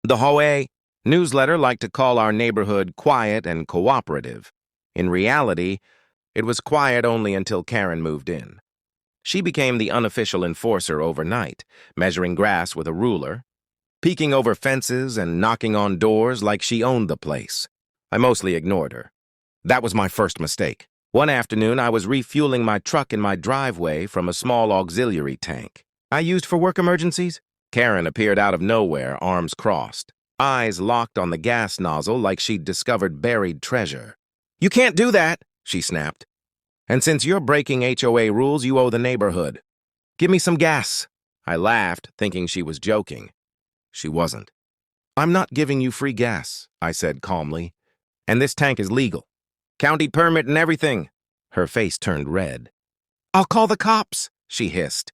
The HOA newsletter liked to call our neighborhood quiet and cooperative. In reality, it was quiet only until Karen moved in. She became the unofficial enforcer overnight, measuring grass with a ruler, peeking over fences and knocking on doors like she owned the place. I mostly ignored her. That was my first mistake. One afternoon, I was refueling my truck in my driveway from a small auxiliary tank I used for work emergencies. Karen appeared out of nowhere, arms crossed, eyes locked on the gas nozzle like she'd discovered buried treasure. "You can't do that," she snapped. "And since you're breaking HOA rules, you owe the neighborhood. Give me some gas." I laughed, thinking she was joking. She wasn't. "I'm not giving you free gas," I said calmly. "And this tank is legal. County permit and everything." Her face turned red. "I'll call the cops," she hissed.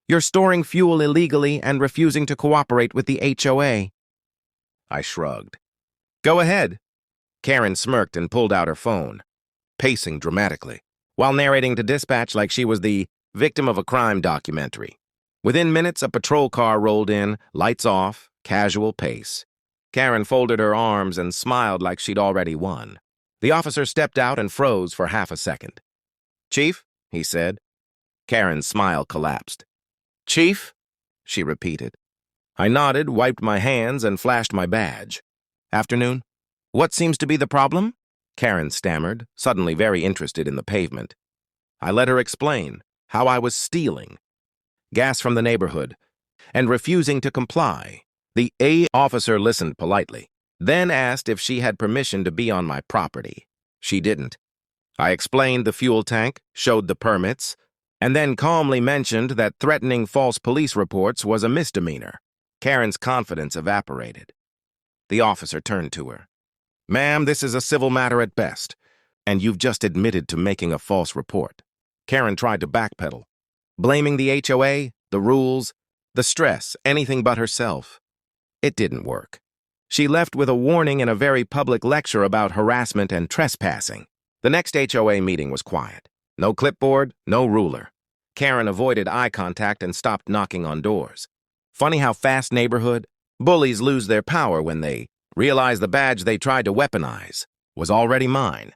"You're storing fuel illegally and refusing to cooperate with the HOA." I shrugged. "Go ahead." Karen smirked and pulled out her phone, pacing dramatically, while narrating to dispatch like she was the victim of a crime documentary. Within minutes, a patrol car rolled in, lights off, casual pace. Karen folded her arms and smiled like she'd already won. The officer stepped out and froze for half a second. "Chief," he said. Karen's smile collapsed. "Chief?" she repeated. I nodded, wiped my hands, and flashed my badge. "Afternoon. What seems to be the problem?" Karen stammered, suddenly very interested in the pavement. I let her explain how I was stealing gas from the neighborhood and refusing to comply. The A officer listened politely, then asked if she had permission to be on my property. She didn't. I explained the fuel tank, showed the permits, and then calmly mentioned that threatening false police reports was a misdemeanor. Karen's confidence evaporated. The officer turned to her. "Ma'am, this is a civil matter at best, and you've just admitted to making a false report." Karen tried to backpedal, blaming the HOA, the rules, the stress, anything but herself. It didn't work. She left with a warning and a very public lecture about harassment and trespassing. The next HOA meeting was quiet. No clipboard, no ruler. Karen avoided eye contact and stopped knocking on doors. Funny how fast neighborhood bullies lose their power when they realize the badge they tried to weaponize was already mine.